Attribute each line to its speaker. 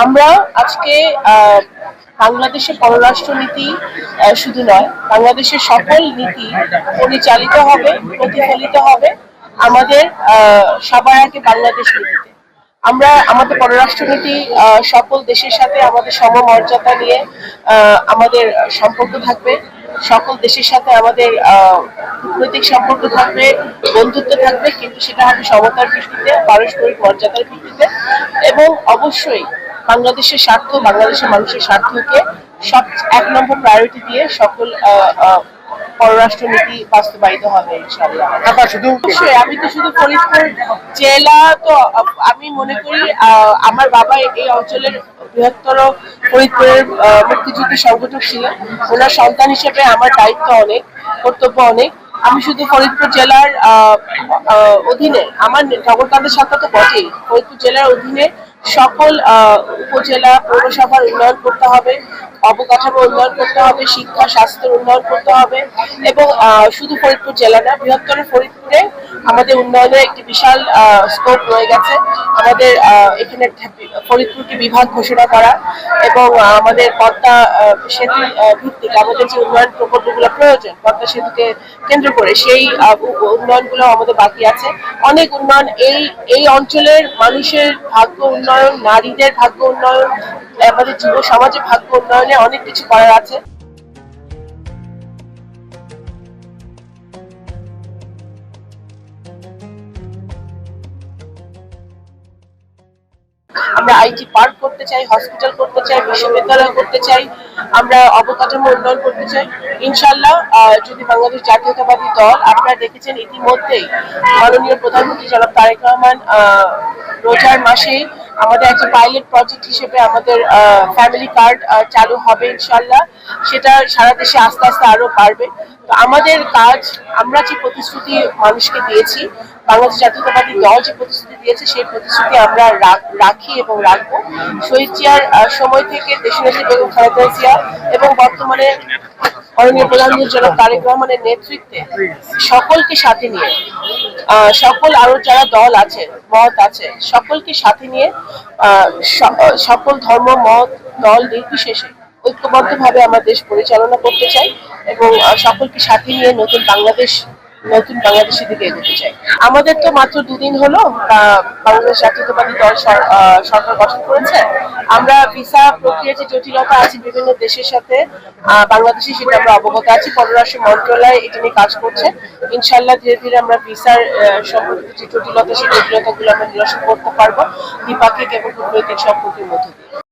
Speaker 1: আমরা আজকে বাংলাদেশের পররাষ্ট্রনীতি শুধু নয়, বাংলাদেশের সকল নীতি পরিচালিত হবে, প্রতিফলিত হবে আমাদের সবার আগে বাংলাদেশ নীতিতে। আমরা আমাদের পররাষ্ট্রনীতি সকল দেশের সাথে আমাদের সমমর্যাদা নিয়ে আমাদের সম্পর্ক থাকবে। সকল দেশের সাথে আমাদের কূটনৈতিক সম্পর্ক থাকবে, বন্ধুত্ব থাকবে, কিন্তু সেটা হবে সমতার ভিত্তিতে, পারস্পরিক মর্যাদার ভিত্তিতে, এবং অবশ্যই বাংলাদেশের স্বার্থ, বাংলাদেশের মানুষের স্বার্থকে সব 1 নম্বর প্রায়োরিটি দিয়ে সকল পররাষ্ট্রনীতি বাস্তবায়িত হবে ইনশাআল্লাহ। অবশ্যই আমি তো শুধু ফরিদপুর জেলা, তো আমি মনে করি আমার বাবা এই অঞ্চলের বৃহত্তর ফরিদপুরের মুক্তিযুদ্ধ সংগঠক ছিলেন। ওনার সন্তান হিসেবে আমার দায়িত্ব অনেক, কর্তব্য অনেক। আমি শুধু ফরিদপুর জেলার অধীনে, আমার নগরকান্দের সাথে তো বটেই, ফরিদপুর জেলার অধীনে সকল উপজেলা পৌরসভার উন্নয়ন করতে হবে, অবকাঠামো উন্নয়ন করতে হবে, শিক্ষা স্বাস্থ্যের উন্নয়ন করতে হবে, এবং শুধু ফরিদপুর জেলা না, বৃহত্তর ফরিদপুরে আমাদের উন্নয়নের একটি বিশাল স্কোপ রয়ে গেছে। আমাদের এখানে ফরিদপুরকে বিভাগ ঘোষণা করা এবং আমাদের পদ্মা সেতু ভিত্তিক আমাদের যে উন্নয়ন প্রকল্পগুলো প্রয়োজন পদ্মা সেতুকে কেন্দ্র করে, সেই উন্নয়নগুলো আমাদের বাকি আছে। অনেক উন্নয়ন এই অঞ্চলের মানুষের ভাগ্য উন্নয়ন, নারীদের ভাগ্য উন্নয়ন, আমাদের যুব সমাজের ভাগ্য উন্নয়নে অনেক কিছু করার আছে। আমরা আইটি পার্ক করতে চাই, হসপিটাল করতে চাই, বিশ্ববিদ্যালয় করতে চাই, আমরা অবকাঠামো উন্নয়ন করতে চাই। ইনশাআল্লাহ যদি বাংলাদেশ জাতীয়তাবাদী দল, আপনারা দেখেছেন ইতিমধ্যেই মাননীয় প্রধানমন্ত্রী জনাব তারেক রহমান রোজার মাসেই আমাদের একটা পাইলট প্রজেক্ট হিসেবে আমাদের ফ্যামিলি কার্ড চালু হবে ইনশাআল্লাহ। সেটা সারা দেশে আস্তে আস্তে আরো বাড়বে। তো আমাদের কাজ, আমরা যে প্রতিশ্রুতি মানুষকে দিয়েছি, বাংলাদেশ জাতীয়তাবাদী দল যে প্রতিশ্রুতি দিয়েছে, সেই প্রতিশ্রুতি আমরা রাখি এবং রাখবো। শহীদ জিয়ার সময় থেকে দেশনেত্রী বেগম খালেদা জিয়া এবং বর্তমানে মাননীয় প্রধানমন্ত্রী জনাব তারেক রহমানের নেতৃত্বে সকলকে সাথে নিয়ে, সকল আরো যারা দল আছে, মত আছে, সকলকে সাথে নিয়ে সকল ধর্ম, মত, দল নির্বিশেষে ঐক্যবদ্ধভাবে আমরা দেশ পরিচালনা করতে চাই এবং সকলকে সাথে নিয়ে নতুন বাংলাদেশের দিকে এগোতে চাই। আমাদের তো মাত্র 2 দিন হলো বাংলাদেশ জাতীয়তাবাদী দল সরকার গঠন করেছে। আমরা ভিসা প্রক্রিয়া যে জটিলতা আছে বিভিন্ন দেশের সাথে বাংলাদেশে, সেটা আমরা অবগত আছি। পররাষ্ট্র মন্ত্রণালয় এটা নিয়ে কাজ করছে। ইনশাআল্লাহ ধীরে ধীরে আমরা ভিসার সম্পর্কিত যে জটিলতা, সেই জটিলতাগুলো আমরা নিরসন করতে পারবো দ্বিপাক্ষিক এবং কূটনৈতিক সম্পর্কের মধ্য দিয়ে।